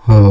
భీష్మ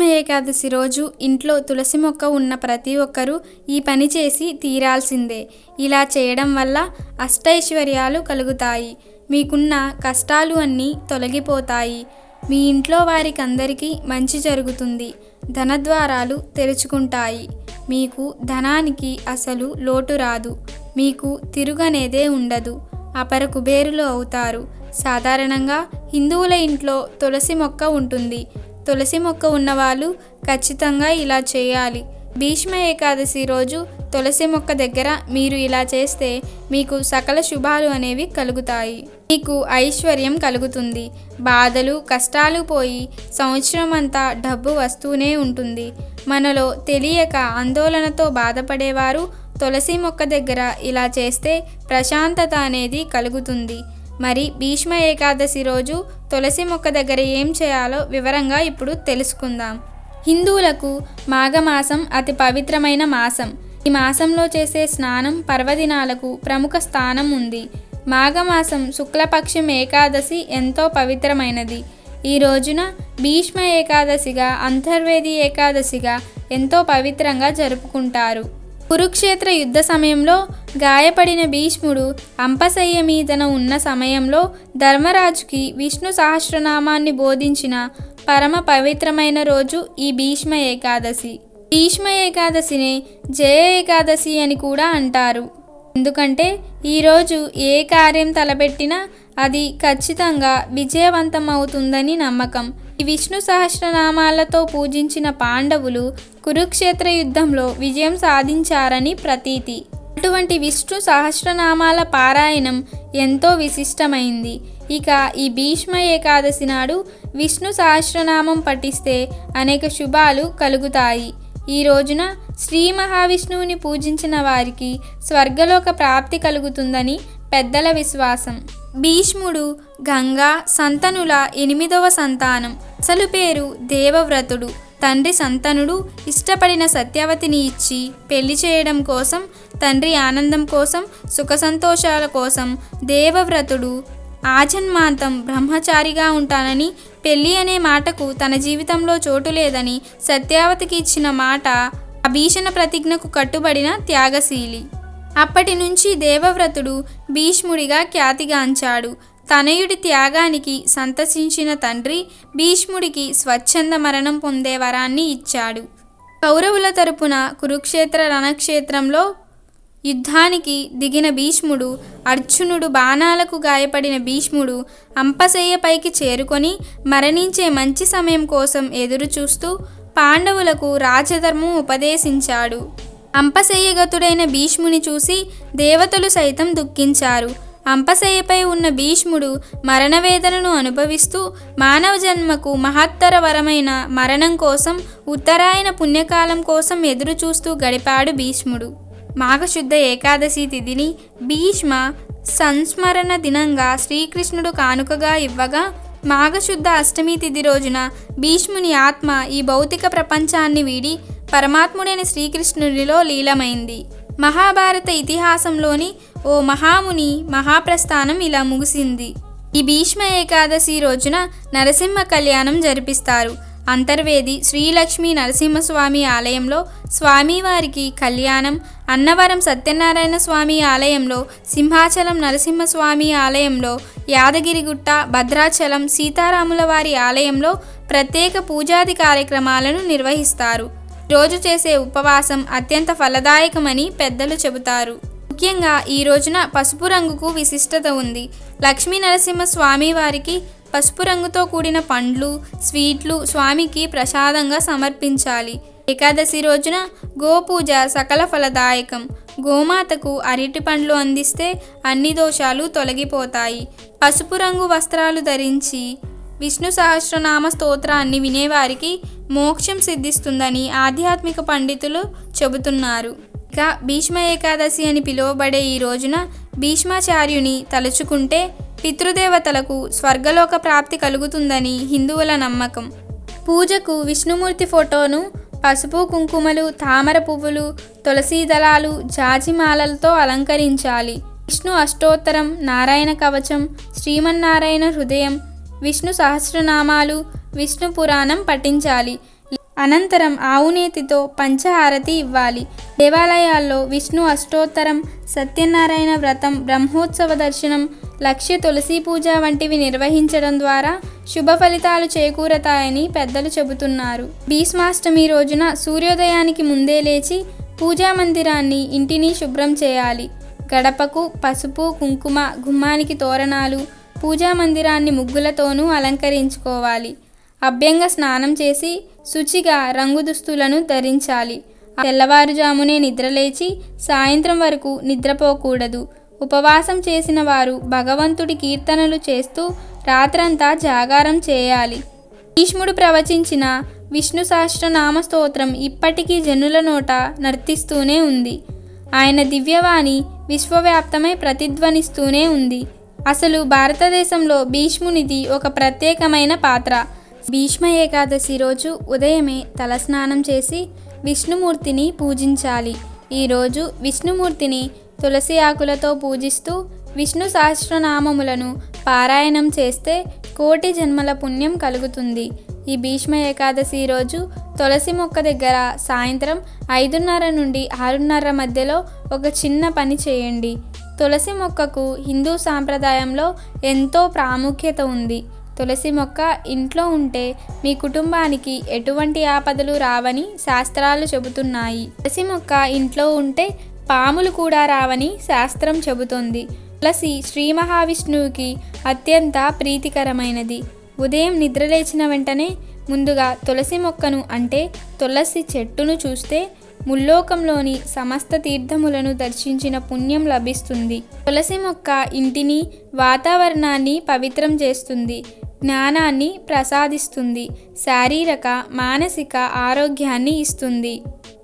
ఏకాదశి రోజు ఇంట్లో తులసి మొక్క ఉన్న ప్రతి ఒక్కరూ ఈ పని చేసి తీరాల్సిందే. ఇలా చేయడం వల్ల అష్టైశ్వర్యాలు కలుగుతాయి. మీకున్న కష్టాలు అన్నీ తొలగిపోతాయి. మీ ఇంట్లో వారికందరికీ మంచి జరుగుతుంది. ధనద్వారాలు తెరుచుకుంటాయి. మీకు ధనానికి అసలు లోటు రాదు. మీకు తిరుగనేదే ఉండదు. అపర కుబేరులు అవుతారు. సాధారణంగా హిందువుల ఇంట్లో తులసి మొక్క ఉంటుంది. తులసి మొక్క ఉన్నవాళ్ళు ఖచ్చితంగా ఇలా చేయాలి. భీష్మ ఏకాదశి రోజు తులసి మొక్క దగ్గర మీరు ఇలా చేస్తే మీకు సకల శుభాలు అనేవి కలుగుతాయి. మీకు ఐశ్వర్యం కలుగుతుంది. బాధలు కష్టాలు పోయి సంవత్సరం అంతా డబ్బు వస్తూనే ఉంటుంది. మనలో తెలియక ఆందోళనతో బాధపడేవారు తులసి మొక్క దగ్గర ఇలా చేస్తే ప్రశాంతత అనేది కలుగుతుంది. మరి భీష్మ ఏకాదశి రోజు తులసి మొక్క దగ్గర ఏం చేయాలో వివరంగా ఇప్పుడు తెలుసుకుందాం. హిందువులకు మాఘమాసం అతి పవిత్రమైన మాసం. ఈ మాసంలో చేసే స్నానం పర్వదినాలకు ప్రముఖ స్థానం ఉంది. మాఘమాసం శుక్లపక్షం ఏకాదశి ఎంతో పవిత్రమైనది. ఈ రోజున భీష్మ ఏకాదశిగా అంతర్వేది ఏకాదశిగా ఎంతో పవిత్రంగా జరుపుకుంటారు. కురుక్షేత్ర యుద్ధ సమయంలో గాయపడిన భీష్ముడు అంపశయ్య మీదన ఉన్న సమయంలో ధర్మరాజుకి విష్ణు సహస్రనామాన్ని బోధించిన పరమ పవిత్రమైన రోజు ఈ భీష్మ ఏకాదశి. భీష్మ ఏకాదశినే జయ ఏకాదశి అని కూడా అంటారు. ఎందుకంటే ఈరోజు ఏ కార్యం తలపెట్టినా అది ఖచ్చితంగా విజయవంతం అవుతుందని నమ్మకం. ఈ విష్ణు సహస్రనామాలతో పూజించిన పాండవులు కురుక్షేత్ర యుద్ధంలో విజయం సాధించారని ప్రతీతి. అటువంటి విష్ణు సహస్రనామాల పారాయణం ఎంతో విశిష్టమైంది. ఇక ఈ భీష్మ ఏకాదశి నాడు విష్ణు సహస్రనామం పఠిస్తే అనేక శుభాలు కలుగుతాయి. ఈ రోజున శ్రీ మహావిష్ణువుని పూజించిన వారికి స్వర్గలోక ప్రాప్తి కలుగుతుందని పెద్దల విశ్వాసం. భీష్ముడు గంగా సంతనుల 8వ సంతానం. అసలు పేరు దేవవ్రతుడు. తండ్రి సంతనుడు ఇష్టపడిన సత్యవతిని ఇచ్చి పెళ్లి చేయడం కోసం, తండ్రి ఆనందం కోసం, సుఖ సంతోషాల కోసం దేవవ్రతుడు ఆజన్మాంతం బ్రహ్మచారిగా ఉంటానని, పెళ్ళి అనే మాటకు తన జీవితంలో చోటు లేదని సత్యవతికి ఇచ్చిన మాట ఆ భీషణ ప్రతిజ్ఞకు కట్టుబడిన త్యాగశీలి. అప్పటి నుంచి దేవవ్రతుడు భీష్ముడిగా ఖ్యాతిగాంచాడు. తనయుడి త్యాగానికి సంతసించిన తండ్రి భీష్ముడికి స్వచ్ఛంద మరణం పొందే వరాన్ని ఇచ్చాడు. కౌరవుల తరపున కురుక్షేత్ర రణక్షేత్రంలో యుద్ధానికి దిగిన భీష్ముడు, అర్జునుడు బాణాలకు గాయపడిన భీష్ముడు అంపశయ్యపైకి చేరుకొని మరణించే మంచి సమయం కోసం ఎదురుచూస్తూ పాండవులకు రాజధర్మం ఉపదేశించాడు. అంపశయ్యగతుడైన భీష్ముని చూసి దేవతలు సైతం దుఃఖించారు. అంపశయ్యపై ఉన్న భీష్ముడు మరణవేదనను అనుభవిస్తూ మానవ జన్మకు మహత్తర వరమైన మరణం కోసం, ఉత్తరాయణ పుణ్యకాలం కోసం ఎదురుచూస్తూ గడిపాడు భీష్ముడు. మాఘశుద్ధ ఏకాదశి తిథిని భీష్మ సంస్మరణ దినంగా శ్రీకృష్ణుడు కానుకగా ఇవ్వగా, మాఘశుద్ధ అష్టమి తిథి రోజున భీష్ముని ఆత్మ ఈ భౌతిక ప్రపంచాన్ని వీడి పరమాత్ముడైన శ్రీకృష్ణుడిలో లీలమైంది. మహాభారత ఇతిహాసంలోని ఓ మహాముని మహాప్రస్థానం ఇలా ముగిసింది. ఈ భీష్మ ఏకాదశి రోజున నరసింహ కళ్యాణం జరిపిస్తారు. అంతర్వేది శ్రీలక్ష్మీ నరసింహస్వామి ఆలయంలో స్వామివారికి కళ్యాణం, అన్నవరం సత్యనారాయణ స్వామి ఆలయంలో, సింహాచలం నరసింహస్వామి ఆలయంలో, యాదగిరిగుట్ట, భద్రాచలం సీతారాముల వారి ఆలయంలో ప్రత్యేక పూజాది కార్యక్రమాలను నిర్వహిస్తారు. రోజు చేసే ఉపవాసం అత్యంత ఫలదాయకమని పెద్దలు చెబుతారు. ముఖ్యంగా ఈ రోజున పసుపు రంగుకు విశిష్టత ఉంది. లక్ష్మీ నరసింహ స్వామి వారికి పసుపు రంగుతో కూడిన పండ్లు, స్వీట్లు స్వామికి ప్రసాదంగా సమర్పించాలి. ఏకాదశి రోజున గోపూజ సకల ఫలదాయకం. గోమాతకు అరటి పండ్లు అందిస్తే అన్ని దోషాలు తొలగిపోతాయి. పసుపు రంగు వస్త్రాలు ధరించి విష్ణు సహస్రనామ స్తోత్రాన్ని వినేవారికి మోక్షం సిద్ధిస్తుందని ఆధ్యాత్మిక పండితులు చెబుతున్నారు. ఇక భీష్మ ఏకాదశి అని పిలువబడే ఈ రోజున భీష్మాచార్యుని తలుచుకుంటే పితృదేవతలకు స్వర్గలోక ప్రాప్తి కలుగుతుందని హిందువుల నమ్మకం. పూజకు విష్ణుమూర్తి ఫోటోను పసుపు కుంకుమలు, తామర పువ్వులు, తులసీ దళాలు, జాజిమాలలతో అలంకరించాలి. విష్ణు అష్టోత్తరం, నారాయణ కవచం, శ్రీమన్నారాయణ హృదయం, విష్ణు సహస్రనామాలు, విష్ణు పురాణం పఠించాలి. అనంతరం ఆవునేతితో పంచహారతి ఇవ్వాలి. దేవాలయాల్లో విష్ణు అష్టోత్తరం, సత్యనారాయణ వ్రతం, బ్రహ్మోత్సవ దర్శనం, లక్ష్య తులసి పూజ వంటివి నిర్వహించడం ద్వారా శుభ ఫలితాలు చేకూరతాయని పెద్దలు చెబుతున్నారు. భీష్మాష్టమి రోజున సూర్యోదయానికి ముందే లేచి పూజా మందిరాన్ని, ఇంటిని శుభ్రం చేయాలి. గడపకు పసుపు, కుంకుమ, గుమ్మానికి తోరణాలు, పూజా మందిరాన్ని ముగ్గులతోనూ అలంకరించుకోవాలి. అభ్యంగ స్నానం చేసి శుచిగా రంగు దుస్తులను ధరించాలి. తెల్లవారుజామునే నిద్రలేచి సాయంత్రం వరకు నిద్రపోకూడదు. ఉపవాసం చేసిన వారు భగవంతుడి కీర్తనలు చేస్తూ రాత్రంతా జాగారం చేయాలి. భీష్ముడు ప్రవచించిన విష్ణు సహస్రనామ స్తోత్రం ఇప్పటికీ జనుల నోట నర్తిస్తూనే ఉంది. ఆయన దివ్యవాణి విశ్వవ్యాప్తమై ప్రతిధ్వనిస్తూనే ఉంది. అసలు భారతదేశంలో భీష్మునిది ఒక ప్రత్యేకమైన పాత్ర. భీష్మ ఏకాదశి రోజు ఉదయమే తలస్నానం చేసి విష్ణుమూర్తిని పూజించాలి. ఈరోజు విష్ణుమూర్తిని తులసి ఆకులతో పూజిస్తూ విష్ణు సహస్రనామములను పారాయణం చేస్తే కోటి జన్మల పుణ్యం కలుగుతుంది. ఈ భీష్మ ఏకాదశి రోజు తులసి మొక్క దగ్గర సాయంత్రం 5:30 నుండి 6:30 మధ్యలో ఒక చిన్న పని చేయండి. తులసి మొక్కకు హిందూ సాంప్రదాయంలో ఎంతో ప్రాముఖ్యత ఉంది. తులసి మొక్క ఇంట్లో ఉంటే మీ కుటుంబానికి ఎటువంటి ఆపదలు రావని శాస్త్రాలు చెబుతున్నాయి. తులసి మొక్క ఇంట్లో ఉంటే పాములు కూడా రావని శాస్త్రం చెబుతోంది. తులసి శ్రీ మహావిష్ణువుకి అత్యంత ప్రీతికరమైనది. ఉదయం నిద్రలేచిన వెంటనే ముందుగా తులసి మొక్కను అంటే తులసి చెట్టును చూస్తే ముల్లోకంలోని సమస్త తీర్థములను దర్శించిన పుణ్యం లభిస్తుంది. తులసి మొక్క ఇంటిని, వాతావరణాన్ని పవిత్రం చేస్తుంది, జ్ఞానాన్ని ప్రసాదిస్తుంది, శారీరక మానసిక ఆరోగ్యాన్ని ఇస్తుంది.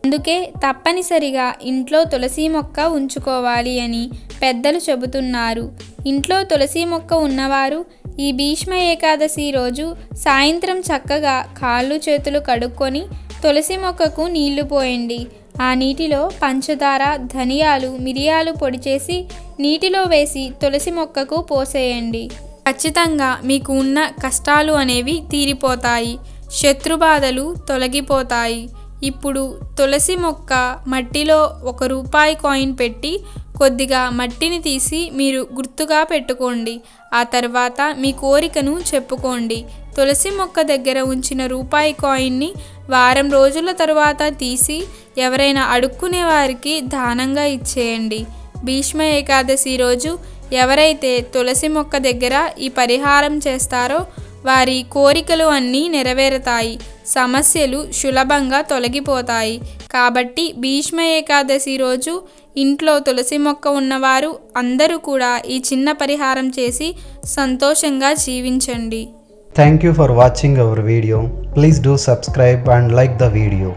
అందుకే తప్పనిసరిగా ఇంట్లో తులసి మొక్క ఉంచుకోవాలి అని పెద్దలు చెబుతున్నారు. ఇంట్లో తులసి మొక్క ఉన్నవారు ఈ భీష్మ ఏకాదశి రోజు సాయంత్రం చక్కగా కాళ్ళు చేతులు కడుక్కొని తులసి మొక్కకు నీళ్లు పోయండి. ఆ నీటిలో పంచదార, ధనియాలు, మిరియాలు పొడి చేసి నీటిలో వేసి తులసి మొక్కకు పోసేయండి. ఖచ్చితంగా మీకు ఉన్న కష్టాలు అనేవి తీరిపోతాయి, శత్రుబాధలు తొలగిపోతాయి. ఇప్పుడు తులసి మొక్క మట్టిలో ₹1 కాయిన్ పెట్టి కొద్దిగా మట్టిని తీసి మీరు గుర్తుగా పెట్టుకోండి. ఆ తర్వాత మీ కోరికను చెప్పుకోండి. తులసి మొక్క దగ్గర ఉంచిన ₹1 కాయిన్ని వారం రోజుల తరువాత తీసి ఎవరైనా అడుక్కునే వారికి దానంగా ఇచ్చేయండి. భీష్మ ఏకాదశి రోజు ఎవరైతే తులసి మొక్క దగ్గర ఈ పరిహారం చేస్తారో వారి కోరికలు అన్నీ నెరవేరుతాయి, సమస్యలు సులభంగా తొలగిపోతాయి. కాబట్టి భీష్మ ఏకాదశి రోజు ఇంట్లో తులసి మొక్క ఉన్నవారు అందరూ కూడా ఈ చిన్న పరిహారం చేసి సంతోషంగా జీవించండి. Thank you for watching our video. Please do subscribe and like the video.